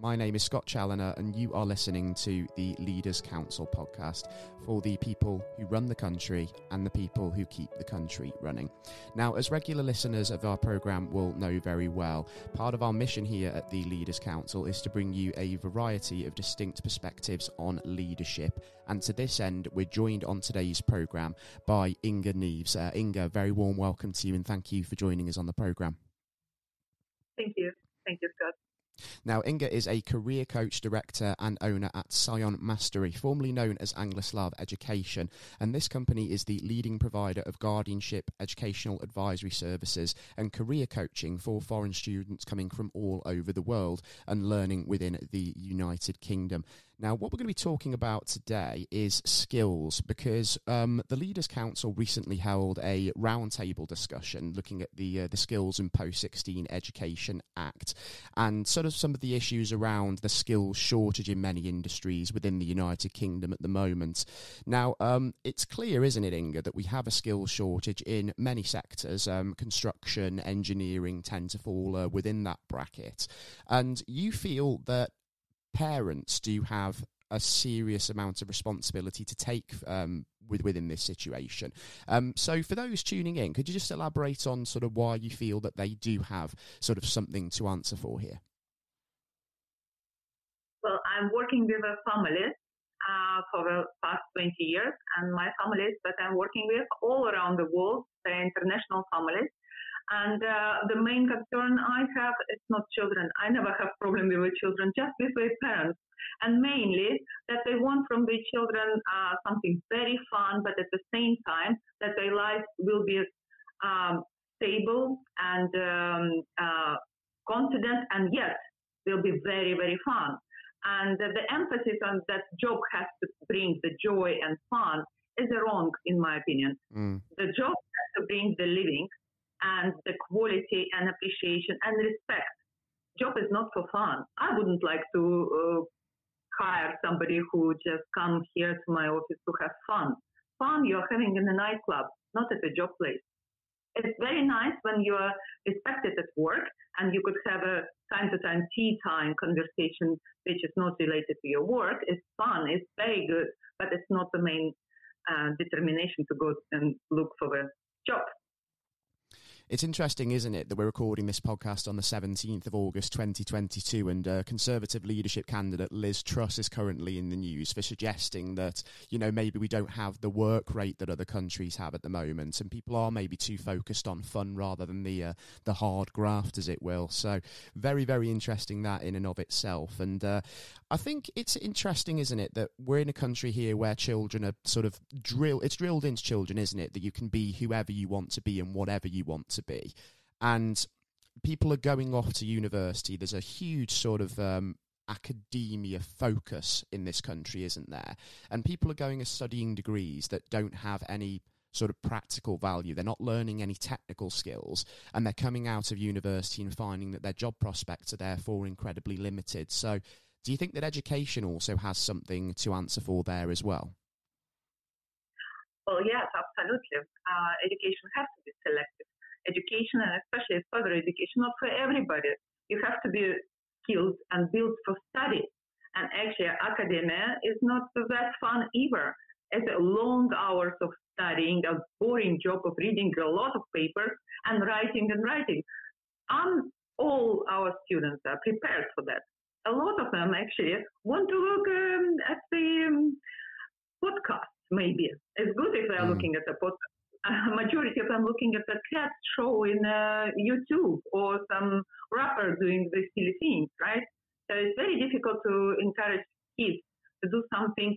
My name is Scott Challoner, and you are listening to the Leaders Council podcast for the people who run the country and the people who keep the country running. Now, as regular listeners of our programme will know very well, part of our mission here at the Leaders Council is to bring you a variety of distinct perspectives on leadership. And to this end, we're joined on today's programme by Inga Neaves. Inga, very warm welcome to you, and thank you for joining us on the programme. Thank you. Thank you, Scott. Now, Inga is a career coach, director and owner at Scion Mastery, formerly known as Angloslav Education, and this company is the leading provider of guardianship, educational advisory services and career coaching for foreign students coming from all over the world and learning within the United Kingdom. Now, what we're going to be talking about today is skills, because the Leaders Council recently held a roundtable discussion looking at the Skills and Post-16 Education Act and sort of some of the issues around the skills shortage in many industries within the United Kingdom at the moment. Now, it's clear, isn't it, Inga, that we have a skills shortage in many sectors. Construction, engineering tend to fall within that bracket. And you feel that parents do have a serious amount of responsibility to take within this situation. So for those tuning in, could you just elaborate on sort of why you feel that they do have sort of something to answer for here? Well, I'm working with a family for the past 20 years, and my families that I'm working with all around the world, they're international families. And the main concern I have is not children. I never have problem with children, just with their parents. And mainly that they want from their children something very fun, but at the same time that their life will be stable and confident, and yet will be very, very fun. And the emphasis on that job has to bring the joy and fun is wrong, in my opinion. The job has to bring the living and the quality and appreciation and respect. Job is not for fun. I wouldn't like to hire somebody who just come here to my office to have fun. Fun you're having in a nightclub, not at a job place. It's very nice when you are respected at work and you could have a time-to-time tea time conversation which is not related to your work. It's fun, it's very good, but it's not the main determination to go and look for a job. It's interesting, isn't it, that we're recording this podcast on the 17th of August 2022, and Conservative leadership candidate Liz Truss is currently in the news for suggesting that, you know, maybe we don't have the work rate that other countries have at the moment, and people are maybe too focused on fun rather than the hard graft, as it will. So very, very interesting that in and of itself. And I think it's interesting, isn't it, that we're in a country here where children are sort of drilled into children, isn't it, that you can be whoever you want to be and whatever you want to be. And people are going off to university. There's a huge sort of academia focus in this country, isn't there? And people are going and studying degrees that don't have any sort of practical value. They're not learning any technical skills, and they're coming out of university and finding that their job prospects are therefore incredibly limited. So do you think that education also has something to answer for there as well? Well, yes, absolutely. Education has to be selective. Education, and especially further education, not for everybody. You have to be skilled and built for study. And actually, academia is not that fun either. It's a long hours of studying, a boring job of reading a lot of papers and writing and writing. All our students are prepared for that. A lot of them actually want to look at the podcast, maybe. It's good if they're looking at the podcast. Majority of them looking at the cat show in YouTube or some rapper doing the silly things, right? So it's very difficult to encourage kids to do something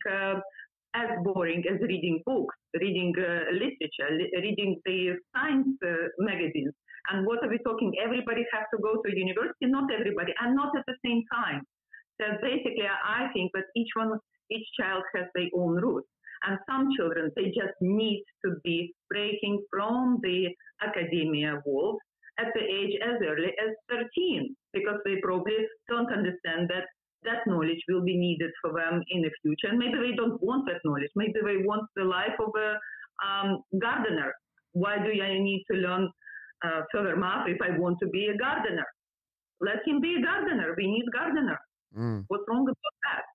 as boring as reading books, reading literature, reading the science magazines. And what are we talking? Everybody has to go to university? Not everybody, and not at the same time. So basically, I think that each child has their own roots. And some children, they just need to be breaking from the academia world at the age as early as 13, because they probably don't understand that knowledge will be needed for them in the future. And maybe they don't want that knowledge. Maybe they want the life of a gardener. Why do I need to learn further math if I want to be a gardener? Let him be a gardener. We need gardener. Mm. What's wrong about that?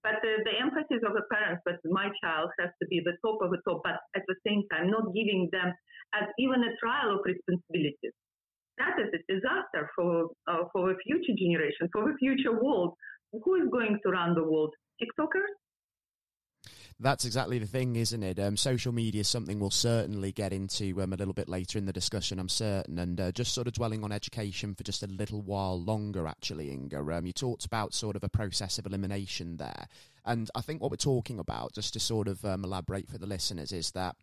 But the emphasis of the parents that my child has to be the top of the top, but at the same time not giving them as even a trial of responsibilities. That is a disaster for the future generation, for the future world. Who is going to run the world? TikTokers? That's exactly the thing, isn't it? Social media is something we'll certainly get into a little bit later in the discussion, I'm certain. And just sort of dwelling on education for just a little while longer, actually, Inga. You talked about sort of a process of elimination there. And I think what we're talking about, just to sort of elaborate for the listeners, is that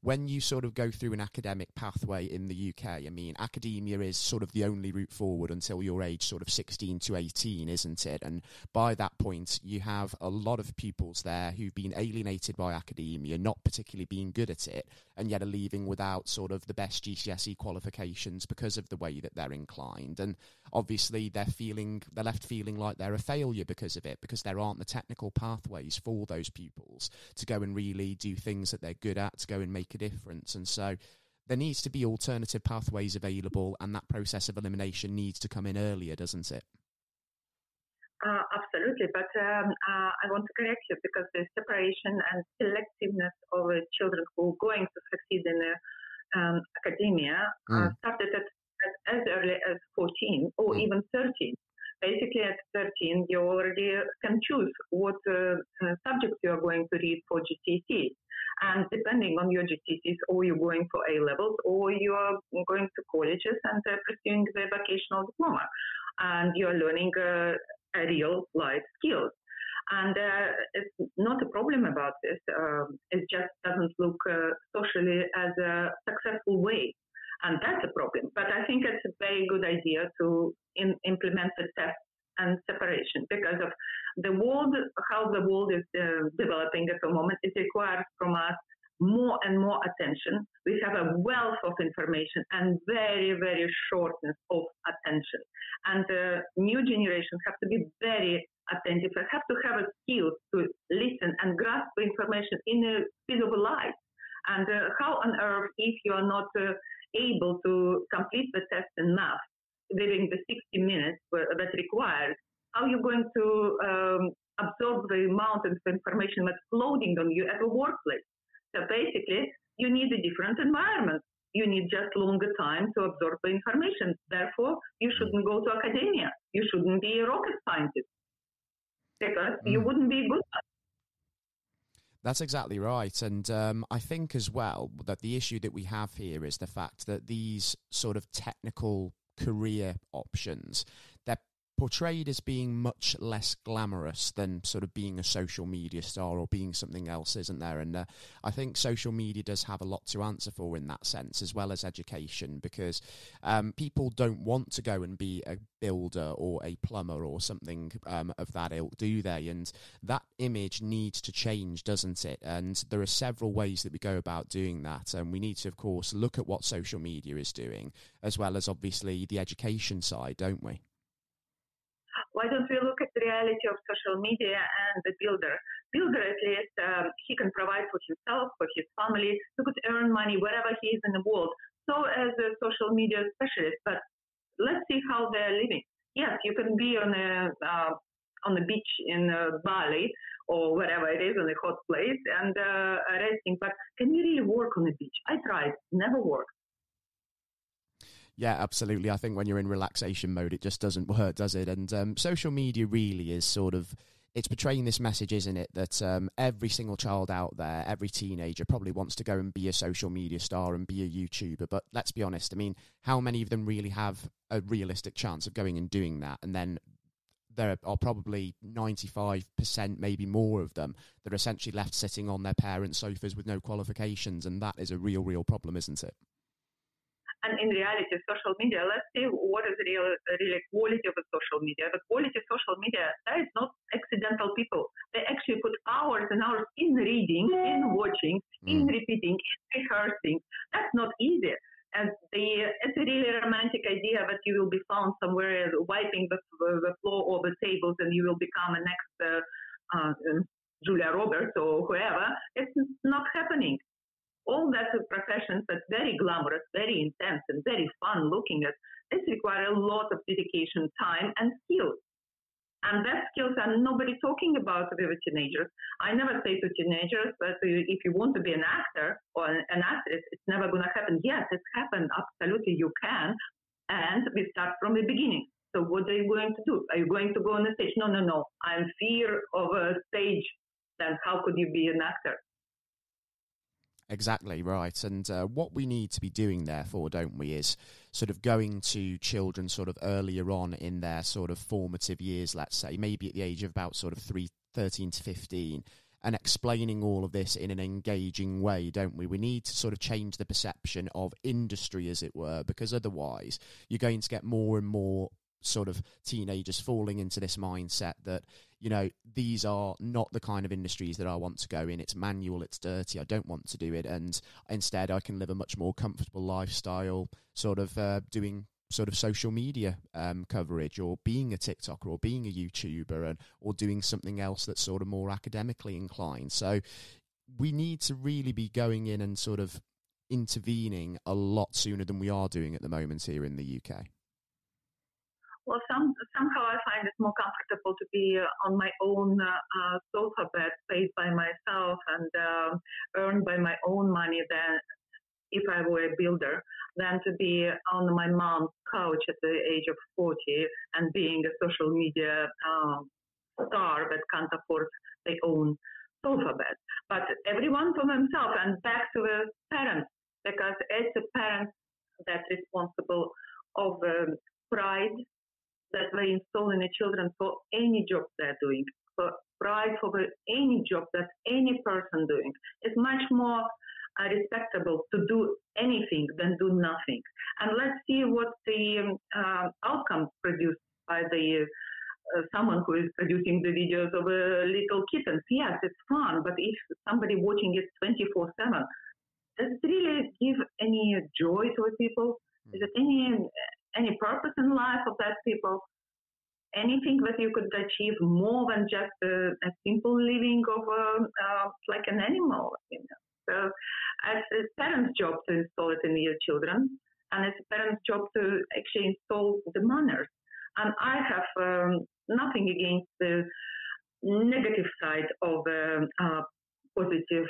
when you sort of go through an academic pathway in the UK, I mean, academia is sort of the only route forward until your age sort of 16 to 18, isn't it? And by that point, you have a lot of pupils there who've been alienated by academia, not particularly being good at it, and yet are leaving without sort of the best GCSE qualifications because of the way that they're inclined. And obviously they're left feeling like they're a failure because of it, because there aren't the technical pathways for those pupils to go and really do things that they're good at, to go and make a difference. And so there needs to be alternative pathways available, and that process of elimination needs to come in earlier, doesn't it? Absolutely, but I want to correct you, because the separation and selectiveness of children who are going to succeed in academia started at as early as 14 or even 13. Basically, at 13, you already can choose what subjects you are going to read for GCSEs. And depending on your GCSEs, or you're going for A-levels, or you are going to colleges and pursuing the vocational diploma. And you're learning real life skills. And it's not a problem about this. It just doesn't look socially as a successful way. And that's a problem. But I think it's a very good idea to implement the test and separation, because of the world, how the world is developing at the moment. It requires from us more and more attention. We have a wealth of information and very, very shortness of attention. And the new generation have to be very attentive. They have to have a skill to listen and grasp the information in a speed of light. And how on earth, if you are not able to complete the test in math within the 60 minutes that required, how are you going to absorb the amount of information that's floating on you at the workplace? So basically, you need a different environment. You need just longer time to absorb the information. Therefore, you shouldn't go to academia. You shouldn't be a rocket scientist, because you wouldn't be good at it. That's exactly right. And I think as well that the issue that we have here is the fact that these sort of technical career options, they're portrayed as being much less glamorous than sort of being a social media star or being something else, isn't there? And I think social media does have a lot to answer for in that sense, as well as education, because people don't want to go and be a builder or a plumber or something of that ilk, do they? And that image needs to change, doesn't it? And there are several ways that we go about doing that. And we need to, of course, look at what social media is doing, as well as obviously the education side, don't we? Why don't we look at the reality of social media and the builder? Builder, at least, he can provide for himself, for his family. He could earn money wherever he is in the world. So as a social media specialist, but let's see how they're living. Yes, you can be on the beach in Bali or wherever it is, in a hot place, and resting. But can you really work on the beach? I tried, never worked. Yeah, absolutely. I think when you're in relaxation mode, it just doesn't work, does it? And social media really is sort of, it's portraying this message, isn't it, that every single child out there, every teenager probably wants to go and be a social media star and be a YouTuber. But let's be honest, I mean, how many of them really have a realistic chance of going and doing that? And then there are probably 95%, maybe more of them, that are essentially left sitting on their parents' sofas with no qualifications. And that is a real, real problem, isn't it? And in reality, social media, let's see what is the real quality of the social media. The quality of social media, that is not accidental people. They actually put hours and hours in reading, in watching, in repeating, in rehearsing. That's not easy. And it's a really romantic idea that you will be found somewhere wiping the floor or the tables and you will become a next Julia Roberts or whoever. It's not happening. All that professions that's very glamorous, very intense, and very fun looking at, this requires a lot of dedication, time, and skill. And that skills are nobody talking about with teenagers. I never say to teenagers that if you want to be an actor or an actress, it's never going to happen. Yes, it's happened. Absolutely, you can. And we start from the beginning. So what are you going to do? Are you going to go on the stage? No, no, no. I'm fear of a stage. Then how could you be an actor? Exactly right. And what we need to be doing, therefore, don't we, is sort of going to children sort of earlier on in their sort of formative years, let's say, maybe at the age of about sort of 13 to 15, and explaining all of this in an engaging way, don't we? We need to sort of change the perception of industry, as it were, because otherwise you're going to get more and more sort of teenagers falling into this mindset that, you know, these are not the kind of industries that I want to go in. It's manual, it's dirty, I don't want to do it. And instead I can live a much more comfortable lifestyle, sort of doing sort of social media coverage, or being a TikToker, or being a YouTuber, or doing something else that's sort of more academically inclined. So we need to really be going in and sort of intervening a lot sooner than we are doing at the moment here in the UK. Well, somehow I find it more comfortable to be on my own sofa bed, paid by myself and earned by my own money than if I were a builder, than to be on my mom's couch at the age of 40 and being a social media star that can't afford their own sofa bed. But everyone for themselves, and back to the parents, because it's the parents that's responsible of pride that they install in the children for any job they're doing, for pride for any job that any person doing. It's much more respectable to do anything than do nothing. And let's see what the outcome produced by the someone who is producing the videos of little kittens. Yes, it's fun, but if somebody watching it 24/7, does it really give any joy to the people? Is it any purpose in life of that people? Anything that you could achieve more than just a simple living of like an animal, you know? So it's a parent's job to install it in your children, and it's a parent's job to actually install the manners. And I have nothing against the negative side of positive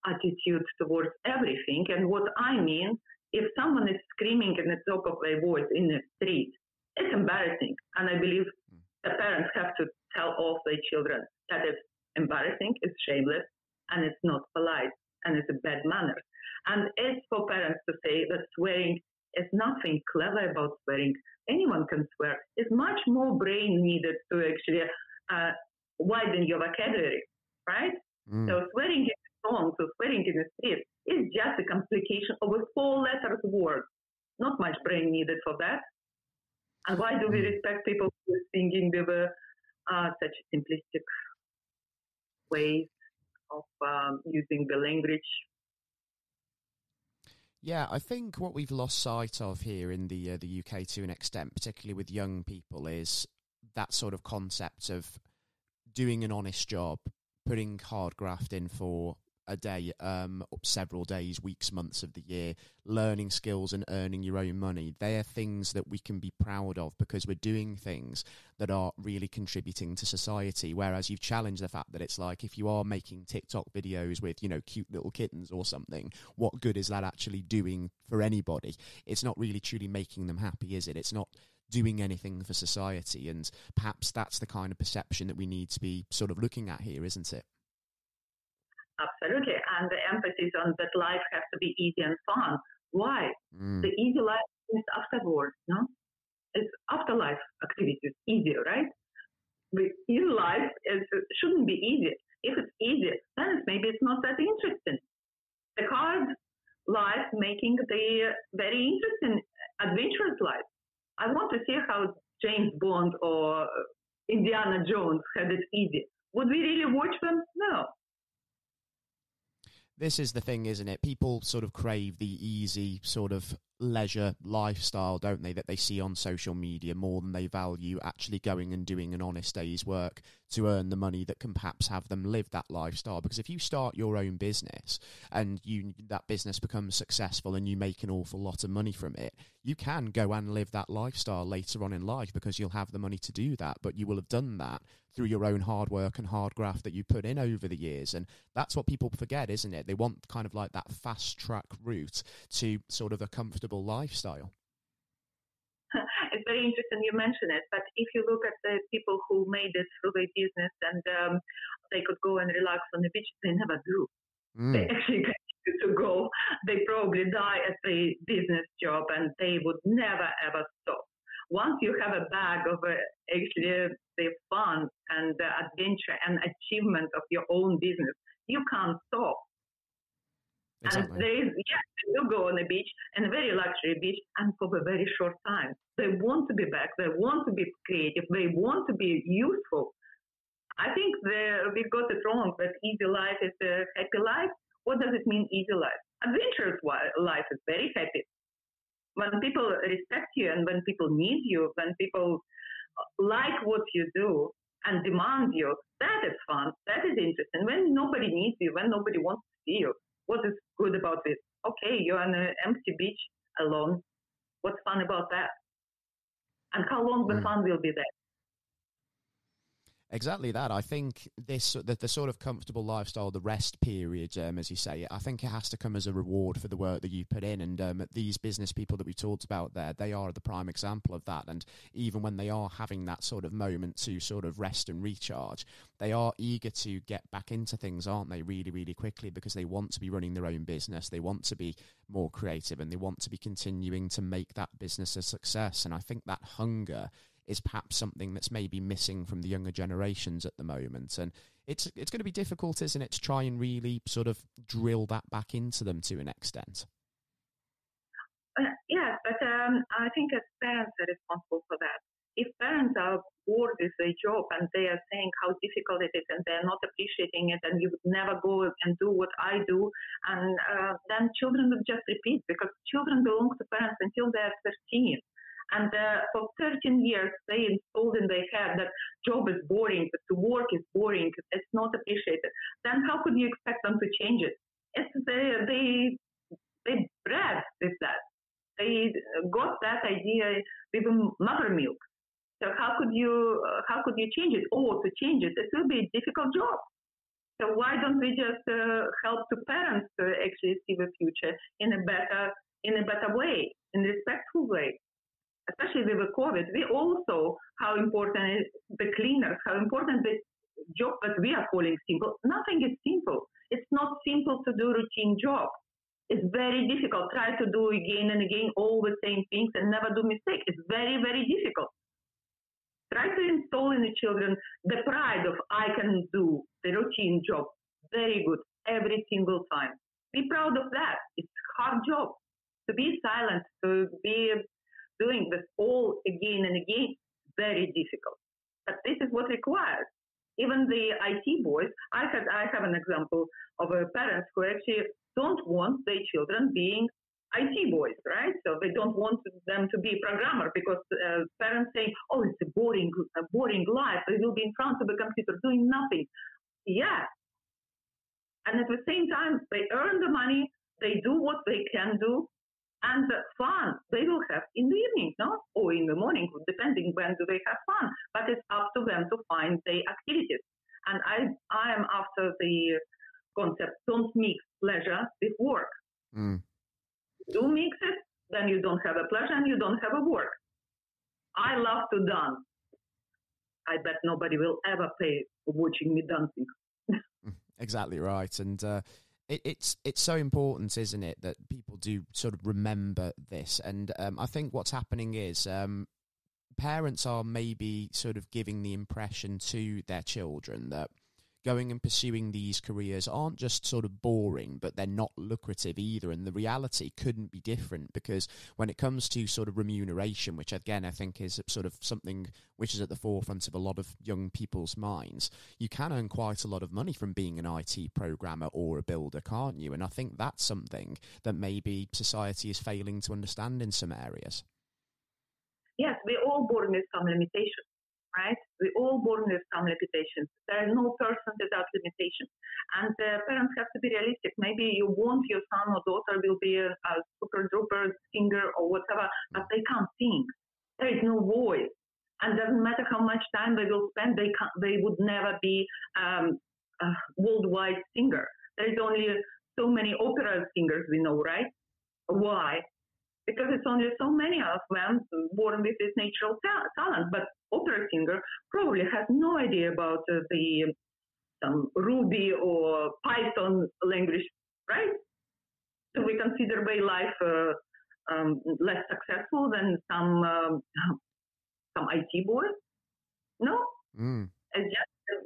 attitude towards everything. And what I mean, if someone is screaming at the top of their voice in the street, it's embarrassing. And I believe the parents have to tell all their children that it's embarrassing, it's shameless, and it's not polite, and it's a bad manners. And it's for parents to say that swearing is nothing clever about swearing. Anyone can swear. It's much more brain needed to actually widen your vocabulary, right? So swearing in a song, so swearing in a street is just a complication of a 4-letter word. Not much brain needed for that. And why do we respect people who are singing with such simplistic ways of using the language? Yeah, I think what we've lost sight of here in the UK to an extent, particularly with young people, is that sort of concept of doing an honest job, putting hard graft in for a day, several days, weeks, months of the year, learning skills and earning your own money. They are things that we can be proud of because we're doing things that are really contributing to society. Whereas you've challenged the fact that it's like, if you are making TikTok videos with, you know, cute little kittens or something, what good is that actually doing for anybody? It's not really truly making them happy, is it? It's not doing anything for society. And perhaps that's the kind of perception that we need to be sort of looking at here, isn't it? Absolutely. And the emphasis on that life has to be easy and fun. Why? The easy life is afterwards, no? It's afterlife activities, easier, right? But in life, it shouldn't be easy. If it's easy, then maybe it's not that interesting. The hard life making the very interesting, adventurous life. I want to see how James Bond or Indiana Jones had it easy. Would we really watch them? No. This is the thing, isn't it? People sort of crave the easy sort of leisure lifestyle, don't they, that they see on social media more than they value actually going and doing an honest day's work to earn the money that can perhaps have them live that lifestyle. Because if you start your own business and that business becomes successful and you make an awful lot of money from it, you can go and live that lifestyle later on in life because you'll have the money to do that, but you will have done that through your own hard work and hard graft that you put in over the years. And that's what people forget, isn't it? They want kind of like that fast track route to sort of a comfortable lifestyle. It's very interesting you mention it, but if you look at the people who made it through their business and they could go and relax on the beach, they never do. They actually continue to go. They probably die at the business job and they would never ever stop. Once you have a bag of actually the fun and the adventure and achievement of your own business, you can't stop. Exactly. And there is, you go on a beach, and a very luxury beach, and for a very short time. They want to be back. They want to be creative. They want to be useful. I think we got it wrong that easy life is a happy life. What does it mean, easy life? Adventurous life is very happy. When people respect you and when people need you, when people like what you do and demand you, that is fun. That is interesting. When nobody needs you, when nobody wants to see you, what is good about it? Okay, you're on an empty beach alone. What's fun about that? And how long the fun will be there? Exactly that. I think the sort of comfortable lifestyle, the rest period, as you say, I think it has to come as a reward for the work that you put in. And these business people that we talked about there, they are the prime example of that. And even when they are having that sort of moment to sort of rest and recharge, they are eager to get back into things, aren't they, really, really quickly, because they want to be running their own business. They want to be more creative and they want to be continuing to make that business a success. And I think that hunger is perhaps something that's maybe missing from the younger generations at the moment. And it's going to be difficult, isn't it, to try and really sort of drill that back into them to an extent. Yes, but I think as parents are responsible for that. If parents are bored with their job and they are saying how difficult it is and they're not appreciating it and you would never go and do what I do, and then children will just repeat, because children belong to parents until they're 13. And for 13 years, they installed in their head that job is boring, that the work is boring, it's not appreciated. Then how could you expect them to change it? They bred with that. They got that idea with mother milk. So how could you change it? Or to change it, it will be a difficult job. So why don't we just help the parents to actually see the future in a better way, in a respectful way? Especially with the COVID, we all saw how important is the cleaners, how important this job that we are calling simple. Nothing is simple. It's not simple to do routine job. It's very difficult. Try to do again and again all the same things and never do mistakes. It's very, very difficult. Try to install in the children the pride of I can do the routine job very good every single time. Be proud of that. It's a hard job. To be silent, to be doing this all again and again, very difficult. But this is what requires. Even the IT boys, I have an example of parents who actually don't want their children being IT boys, right? So they don't want them to be a programmer because parents say, oh, it's a boring life. They will be in front of a computer doing nothing. Yeah. And at the same time, they earn the money, they do what they can do, and the fun they will have in the evening, no? Or in the morning, depending when do they have fun. But it's up to them to find their activities. And I am after the concept, don't mix pleasure with work. Do mix it, then you don't have a pleasure and you don't have a work. I love to dance. I bet nobody will ever pay for watching me dancing. Exactly right. And it's so important, isn't it, that people do sort of remember this. And I think what's happening is parents are maybe sort of giving the impression to their children that going and pursuing these careers aren't just sort of boring, but they're not lucrative either. And the reality couldn't be different, because when it comes to sort of remuneration, which again I think is sort of something which is at the forefront of a lot of young people's minds, you can earn quite a lot of money from being an IT programmer or a builder, can't you? And I think that's something that maybe society is failing to understand in some areas. Yes, we're all born with some limitations, right? We're all born with some limitations. There is no person without limitations. And parents have to be realistic. Maybe you want your son or daughter will be a super duper singer or whatever, but they can't sing. There is no voice. And doesn't matter how much time they will spend, they would never be a worldwide singer. There is only so many opera singers we know, right? Why? Because it's only so many of them born with this natural talent. But opera singer probably has no idea about some Ruby or Python language, right? So we consider their life less successful than some IT boy. No,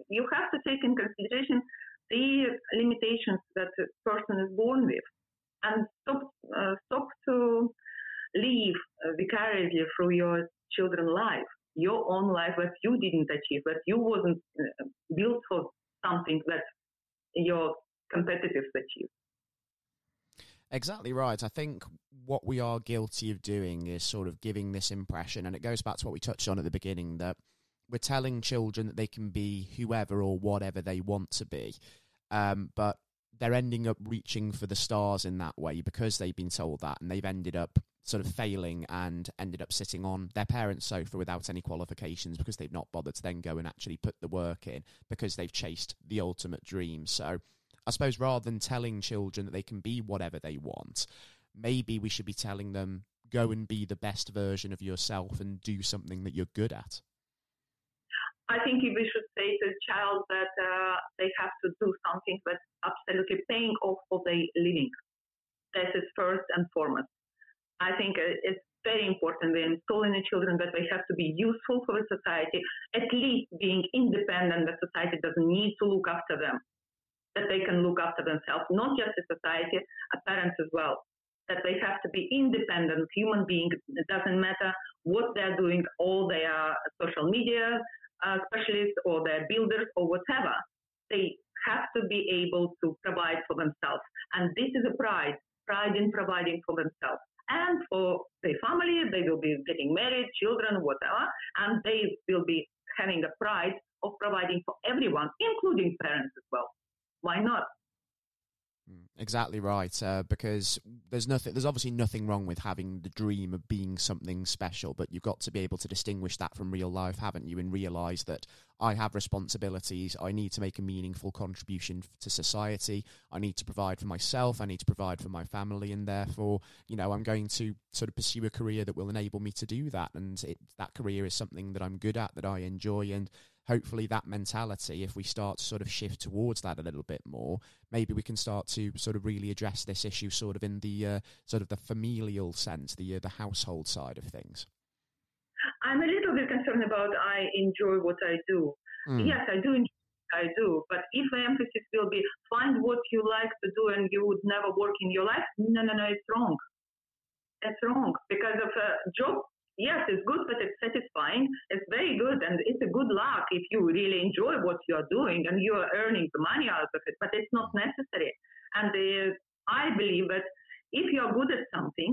you have to take in consideration the limitations that a person is born with, and stop to live vicariously through your children's life, your own life that you didn't achieve, that you wasn't built for something that your competitors achieved. Exactly right. I think what we are guilty of doing is sort of giving this impression, and it goes back to what we touched on at the beginning, that we're telling children that they can be whoever or whatever they want to be, but they're ending up reaching for the stars in that way because they've been told that, and they've ended up sort of failing and ended up sitting on their parents' sofa without any qualifications because they've not bothered to then go and actually put the work in because they've chased the ultimate dream. So I suppose rather than telling children that they can be whatever they want, maybe we should be telling them, go and be the best version of yourself and do something that you're good at. I think we should say to the child that they have to do something that's absolutely paying off for their living. That is first and foremost. I think it's very important when installing in children that they have to be useful for the society, at least being independent, that society doesn't need to look after them, that they can look after themselves, not just the society, parents as well, that they have to be independent human beings. It doesn't matter what they're doing, all their social media specialists or their builders or whatever. They have to be able to provide for themselves. And this is a pride in providing for themselves. And for their family, they will be getting married, children, whatever, and they will be having a pride of providing for everyone, including parents as well. Why not? Exactly right, because there's obviously nothing wrong with having the dream of being something special, but you've got to be able to distinguish that from real life, haven't you, and realise that I have responsibilities, I need to make a meaningful contribution to society, I need to provide for myself, I need to provide for my family, and therefore, I'm going to sort of pursue a career that will enable me to do that, and that career is something that I'm good at, that I enjoy, and hopefully that mentality, if we start to sort of shift towards that a little bit more, maybe we can start to sort of really address this issue sort of in the sort of the familial sense, the household side of things. I'm a little bit concerned about I enjoy what I do. Yes, I do enjoy what I do, but if the emphasis will be find what you like to do and you would never work in your life, no, it's wrong. It's wrong because of a job. Yes, it's good, but it's satisfying. It's very good, and it's a good luck if you really enjoy what you are doing and you are earning the money out of it, but it's not necessary. And I believe that if you are good at something,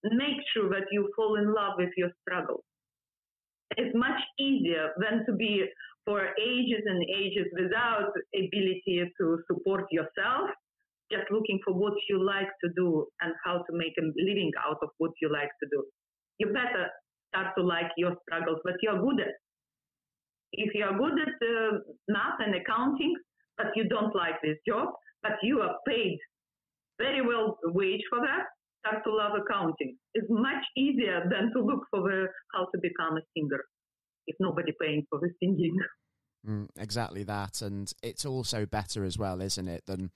make sure that you fall in love with your struggle. It's much easier than to be for ages and ages without ability to support yourself, just looking for what you like to do and how to make a living out of what you like to do. You better start to like your struggles, but you're good at. If you're good at math and accounting, but you don't like this job, but you are paid very well wage for that, start to love accounting. It's much easier than to look for how to become a singer if nobody paying for the singing. Exactly that. And it's also better as well, isn't it, than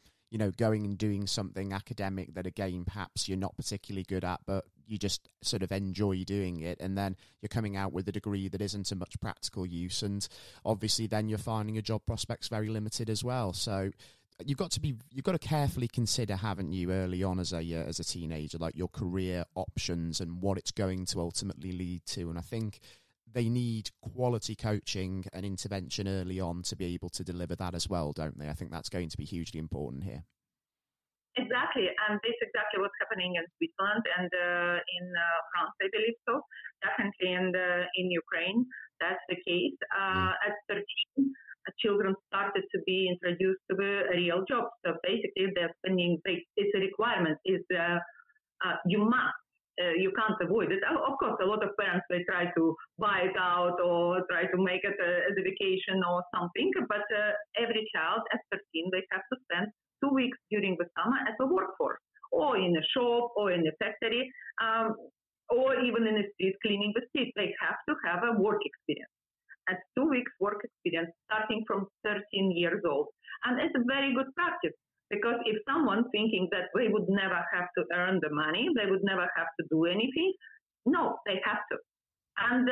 going and doing something academic that, again, perhaps you're not particularly good at, but you just sort of enjoy doing it, and then you're coming out with a degree that isn't a much practical use, and obviously then you're finding your job prospects very limited as well. So you've got to carefully consider, haven't you, early on as a teenager, like your career options and what it's going to ultimately lead to. And I think they need quality coaching and intervention early on to be able to deliver that as well, don't they? I think that's going to be hugely important here. Exactly, and this is exactly what's happening in Switzerland and in France, I believe so. Definitely in Ukraine, that's the case. At 13, children started to be introduced to the real jobs. So basically, they're spending. It's a requirement. You must. You can't avoid it. Of course, a lot of parents, they try to buy it out or try to make it as a vacation or something. But every child at 13, they have to spend 2 weeks during the summer as a workforce, or in a shop, or in a factory, or even in the street, cleaning the streets. They have to have a work experience. At 2 weeks work experience starting from 13 years old. And it's a very good practice, because if someone thinking that they would never have to earn the money, they would never have to do anything, no, they have to. And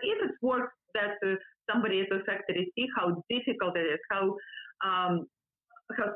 if it works that somebody at the factory see how difficult it is, how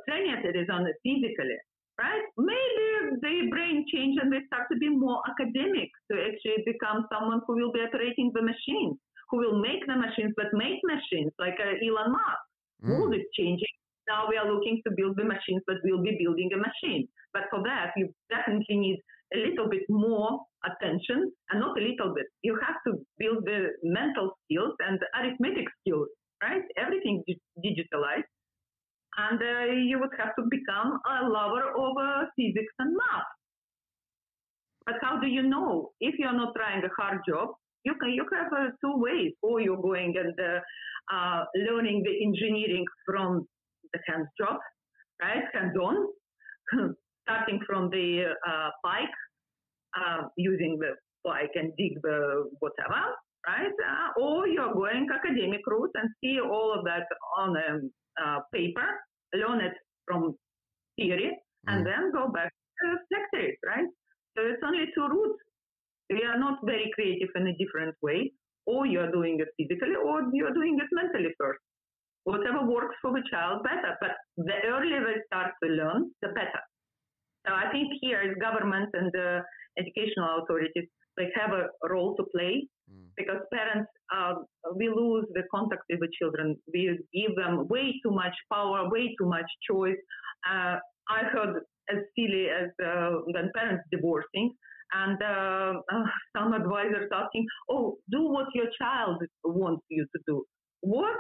strenuous it is on it physically, right? Maybe their brain change and they start to be more academic, to actually become someone who will be operating the machines, who will make the machines, but make machines like Elon Musk. World is changing. Now we are looking to build the machines, but we'll be building a machine. But for that, you definitely need a little bit more attention, and not a little bit. You have to build the mental skills and the arithmetic skills, right? Everything digitalized. And you would have to become a lover of physics and math. But how do you know? If you're not trying a hard job, you have two ways. Or you're going and learning the engineering from the hands job, right? Hands-on, starting from the pike, using the pike and dig the whatever, right? Or you're going academic route and see all of that on paper, learn it from theory, and then go back to factories, right? So it's only two routes. We are not very creative in a different way. Or you're doing it physically, or you're doing it mentally first. Whatever works for the child, better. But the earlier they start to learn, the better. So I think here is government and educational authorities, they have a role to play, because parents, we lose the contact with the children. We give them way too much power, way too much choice. I heard as silly as when parents divorcing, and some advisors asking, oh, do what your child wants you to do. What?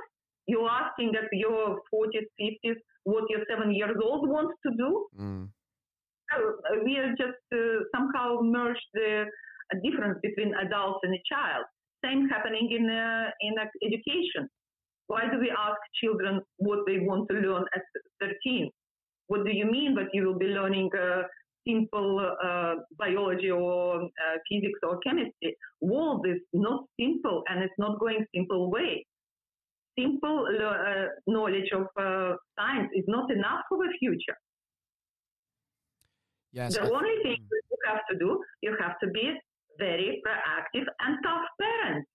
You're asking that your 40s, 50s, what your 7-year-old wants to do? We are just somehow merged the difference between adults and a child. Same happening in education. Why do we ask children what they want to learn at 13? What do you mean that you will be learning simple biology or physics or chemistry? World is not simple, and it's not going simple way. Simple knowledge of science is not enough for the future. Yes, the only thing you have to do, you have to be very proactive and tough parent,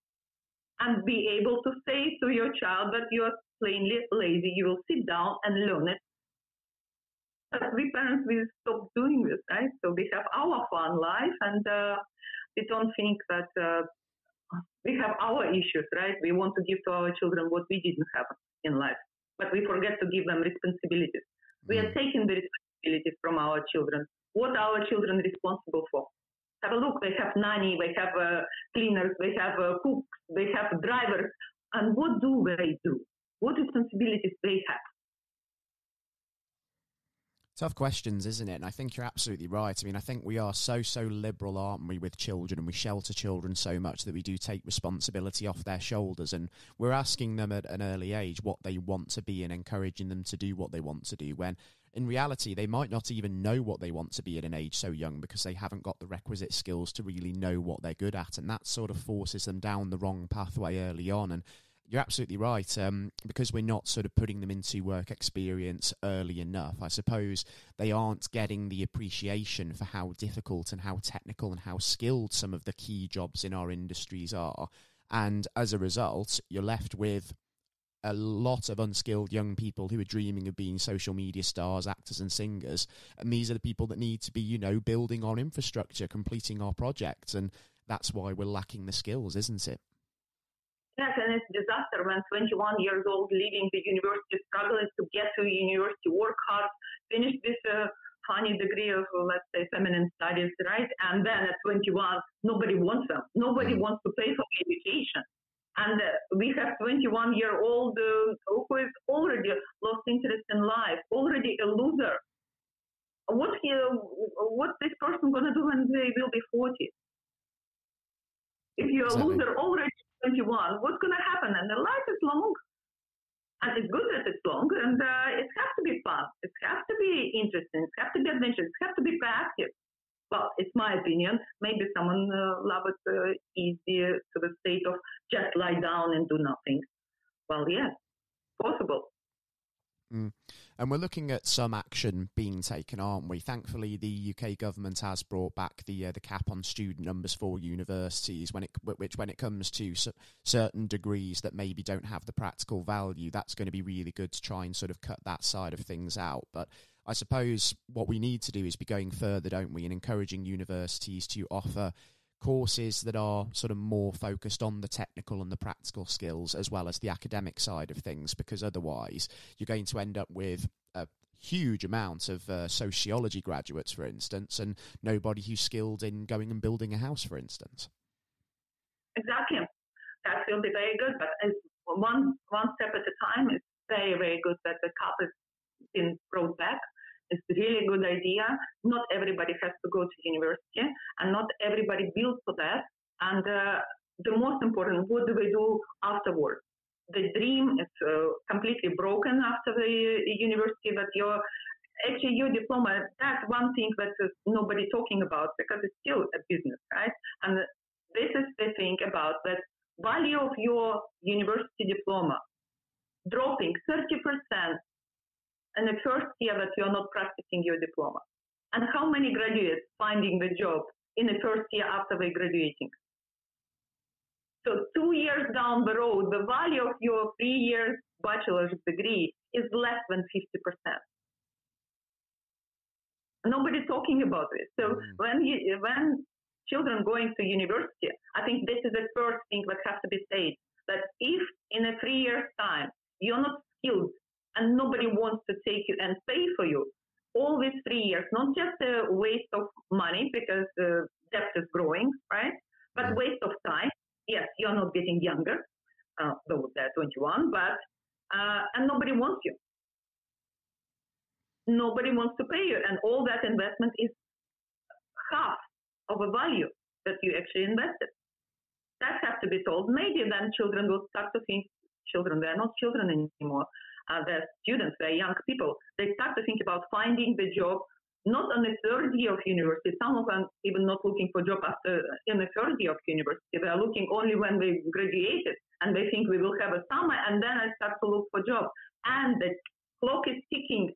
and be able to say to your child that you are plainly lazy. You will sit down and learn it. But we parents will stop doing this, right? So we have our fun life, and we don't think that we have our issues, right? We want to give to our children what we didn't have in life, but we forget to give them responsibilities. We are taking the responsibilities from our children. What are our children responsible for? Have a look. They have nanny, they have cleaners, they have cooks, they have drivers. And what do they do? What responsibilities they have? Tough questions, isn't it? And I think you're absolutely right. I mean, I think we are so liberal, aren't we, with children, and we shelter children so much that we do take responsibility off their shoulders, and we're asking them at an early age what they want to be and encouraging them to do what they want to do, when in reality they might not even know what they want to be at an age so young, because they haven't got the requisite skills to really know what they're good at, and that sort of forces them down the wrong pathway early on. And You're absolutely right. Because we're not sort of putting them into work experience early enough, I suppose they aren't getting the appreciation for how difficult and how technical and how skilled some of the key jobs in our industries are. And as a result, you're left with a lot of unskilled young people who are dreaming of being social media stars, actors and singers. And these are the people that need to be, you know, building our infrastructure, completing our projects. And that's why we're lacking the skills, isn't it? Yes, and it's a disaster when 21 years old leaving the university, struggling to get to university, work hard, finish this funny degree of, let's say, feminine studies, right? And then at 21, nobody wants them. Nobody wants to pay for education. And we have 21-year-old who is already lost interest in life, already a loser. What's this person going to do when they will be 40? If you're a loser already 21, what's going to happen? And the life is long. And it's good that it's long. And it has to be fun. It has to be interesting. It has to be adventurous. It has to be proactive. Well, it's my opinion. Maybe someone love it easy to the state of just lie down and do nothing. Well, yes, possible. And we're looking at some action being taken, aren't we? Thankfully, the UK government has brought back the cap on student numbers for universities when it comes to certain degrees that maybe don't have the practical value. That's going to be really good to try and sort of cut that side of things out. But I suppose what we need to do is be going further, don't we, and encouraging universities to offer courses that are sort of more focused on the technical and the practical skills as well as the academic side of things, because otherwise you're going to end up with a huge amount of sociology graduates, for instance, and nobody who's skilled in going and building a house, for instance. Exactly. That will be very good, but as one step at a time, it's very, very good that the CAP has been brought back. It's a really good idea. Not everybody has to go to university, and not everybody builds for that. And the most important, what do we do afterwards? The dream is completely broken after the university, but your diploma, that's one thing that is nobody talking about because it's still a business, right? And this is the thing about that value of your university diploma dropping 30% in the first year that you're not practicing your diploma. And how many graduates finding the job in the first year after they graduating? So 2 years down the road, the value of your 3 years bachelor's degree is less than 50%. Nobody's talking about this. So when children going to university, I think this is the first thing that has to be said, that if in a 3 years time, you're not skilled and nobody wants to take you and pay for you, all these 3 years, not just a waste of money because the debt is growing, right? But waste of time. Yes, you're not getting younger, though they're 21, but, and nobody wants you. Nobody wants to pay you. And all that investment is half of a value that you actually invested. That has to be told. Maybe then children will start to think, they're not children anymore. They're students, they're young people. They start to think about finding the job, not on the third year of university. Some of them even not looking for job in the third year of university. They are looking only when they graduated, and they think we will have a summer, and then I start to look for job. And the clock is ticking.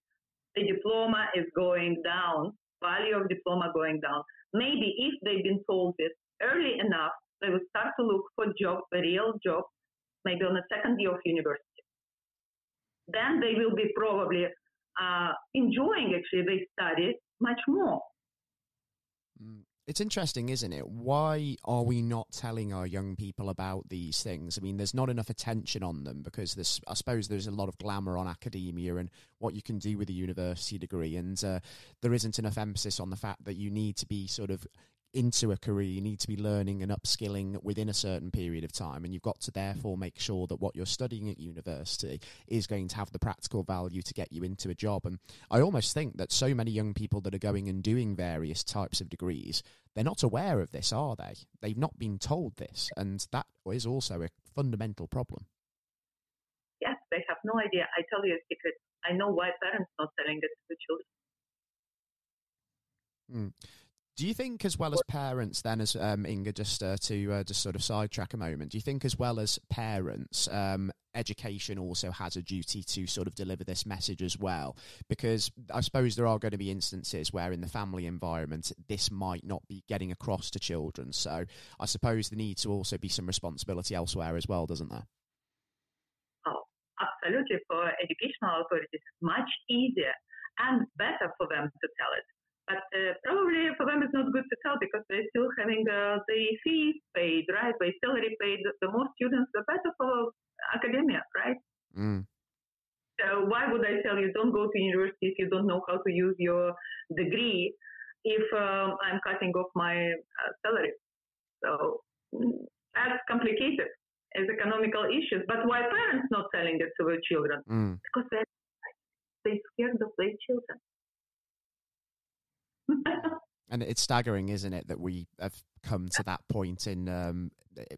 The diploma is going down, value of diploma going down. Maybe if they've been told this early enough, they will start to look for job, a real job, maybe on the second year of university. Then they will be probably enjoying actually their studies much more. It's interesting, isn't it? Why are we not telling our young people about these things? I mean, there's not enough attention on them because I suppose there's a lot of glamour on academia and what you can do with a university degree. And there isn't enough emphasis on the fact that you need to be sort of into a career, you need to be learning and upskilling within a certain period of time, and you've got to therefore make sure that what you're studying at university is going to have the practical value to get you into a job. And I almost think that so many young people that are going and doing various types of degrees, they're not aware of this, are they? They've not been told this, and that is also a fundamental problem. Yes, they have no idea. I tell you a secret. I know why parents not telling it to the children. Do you think, as well as parents, then, as Inga, just to sort of sidetrack a moment, do you think, as well as parents, education also has a duty to sort of deliver this message as well? Because I suppose there are going to be instances where, in the family environment, this might not be getting across to children. So I suppose there needs to also be some responsibility elsewhere as well, doesn't there? Oh, absolutely. For educational authorities, it's much easier and better for them to tell it. But probably for them it's not good to tell because they're still having the fees paid, right? By salary paid. The more students, the better for academia, right? Mm. So why would I tell you don't go to university if you don't know how to use your degree if I'm cutting off my salary? So that's complicated as economical issues. But why parents not telling it to their children? Because they're scared of their children. And it's staggering, isn't it, that we have come to that point in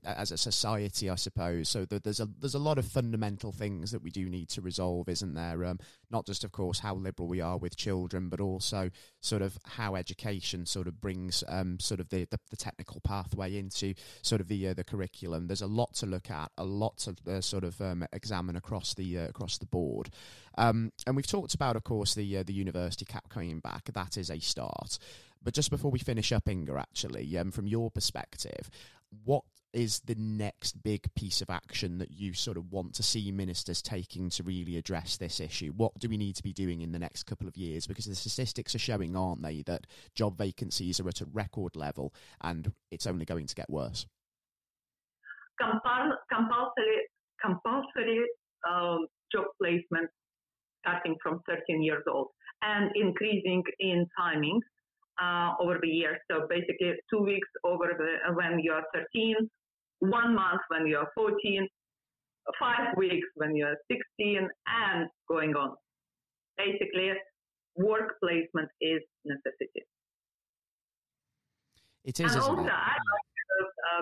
as a society, I suppose. So there's a lot of fundamental things that we do need to resolve, isn't there? Not just, of course, how liberal we are with children, but also sort of how education sort of brings sort of the technical pathway into sort of the curriculum. There's a lot to look at, a lot to sort of examine across the board. And we've talked about, of course, the university cap coming back. That is a start. But just before we finish up, Inga, actually, from your perspective, what is the next big piece of action that you sort of want to see ministers taking to really address this issue? What do we need to be doing in the next couple of years? Because the statistics are showing, aren't they, that job vacancies are at a record level and it's only going to get worse. Compulsory job placement starting from 13 years old and increasing in timings over the years. So basically 2 weeks when you're 13, 1 month when you're 14, 5 weeks when you're 16, and going on. Basically, work placement is necessity. It is, and isn't also, it? I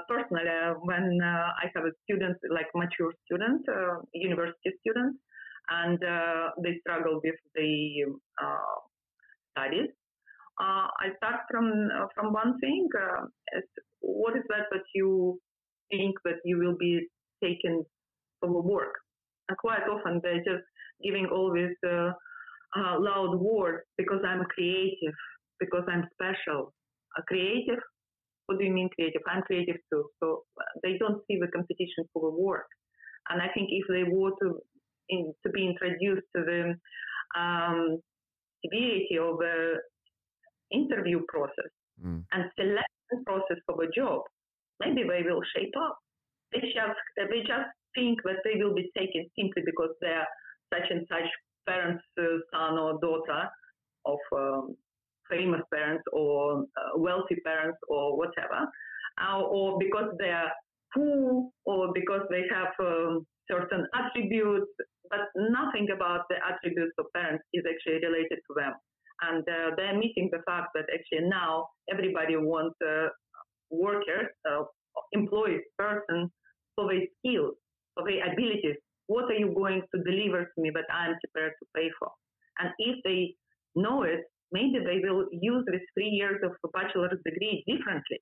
personally, when I have a student, like mature student, university student, and they struggle with the studies, I start from one thing. What is that you think that you will be taken for work? And quite often they're just giving all these loud words because I'm creative, because I'm special. Creative? What do you mean creative? I'm creative too. So they don't see the competition for the work. And I think if they were to be introduced to the severity of the interview process and selection process for the job, maybe they will shape up. They just think that they will be taken simply because they're such and such parents, son or daughter of famous parents or wealthy parents or whatever, or because they're poor or because they have certain attributes, but nothing about the attributes of parents is actually related to them. And they're missing the fact that actually now everybody wants workers, employees, person for their skills, for their abilities. What are you going to deliver to me that I'm prepared to pay for? And if they know it, maybe they will use these 3 years of a bachelor's degree differently.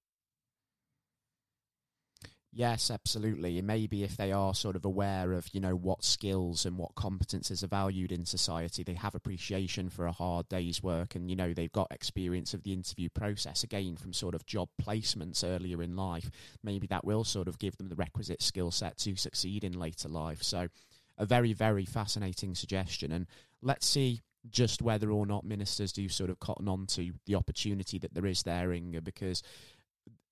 Yes, absolutely. And maybe if they are sort of aware of, what skills and what competences are valued in society, they have appreciation for a hard day's work and, they've got experience of the interview process, again, from sort of job placements earlier in life. Maybe that will sort of give them the requisite skill set to succeed in later life. So a very, very fascinating suggestion. And let's see just whether or not ministers do sort of cotton on to the opportunity that there is there, Inga, because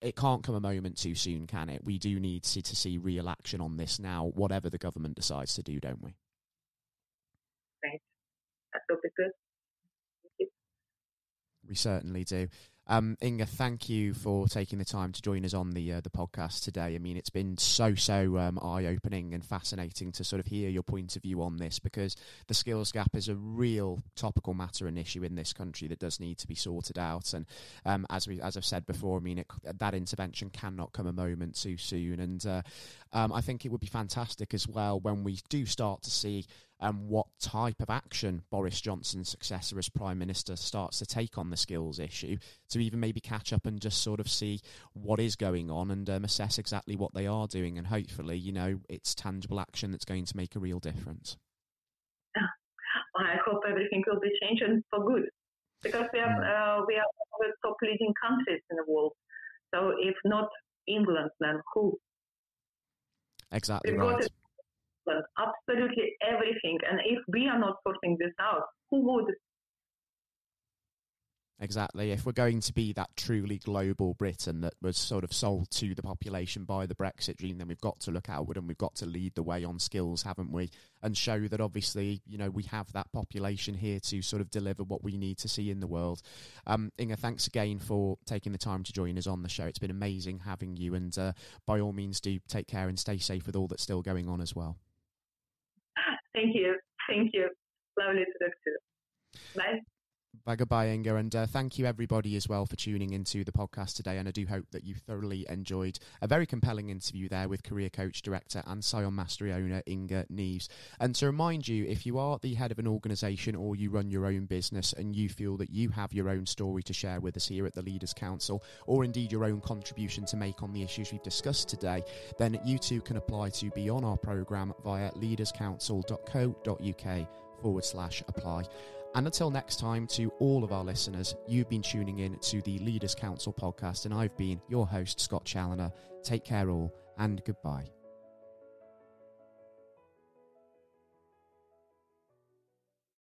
it can't come a moment too soon, can it? We do need to see real action on this now, whatever the government decides to do, don't we? Right. That will be good. Thank you. We certainly do. Inga, thank you for taking the time to join us on the podcast today. I mean, it's been so eye-opening and fascinating to sort of hear your point of view on this, because the skills gap is a real topical matter and issue in this country that does need to be sorted out. And as I've said before, I mean, that intervention cannot come a moment too soon. And I think it would be fantastic as well when we do start to see what type of action Boris Johnson's successor as Prime Minister starts to take on the skills issue, to even maybe catch up and just sort of see what is going on and assess exactly what they are doing. And hopefully, it's tangible action that's going to make a real difference. I hope everything will be changing for good, because we are one of the top leading countries in the world. So if not England, then who? Exactly right. Absolutely everything. And if we are not sorting this out, who would? Exactly. If we're going to be that truly global Britain that was sort of sold to the population by the Brexit dream, then we've got to look outward and we've got to lead the way on skills, haven't we? And show that obviously, we have that population here to sort of deliver what we need to see in the world. Inga, thanks again for taking the time to join us on the show. It's been amazing having you, and by all means do take care and stay safe with all that's still going on as well. Thank you. Lovely to talk to you. Bye. Goodbye, Inga, and thank you everybody as well for tuning into the podcast today, and I do hope that you thoroughly enjoyed a very compelling interview there with career coach, director and Scion Mastery owner Inga Neaves. And to remind you, if you are the head of an organisation or you run your own business and you feel that you have your own story to share with us here at the Leaders Council, or indeed your own contribution to make on the issues we've discussed today, then you too can apply to be on our programme via leaderscouncil.co.uk/apply. And until next time, to all of our listeners, you've been tuning in to the Leaders Council podcast, and I've been your host, Scott Challoner. Take care all, and goodbye.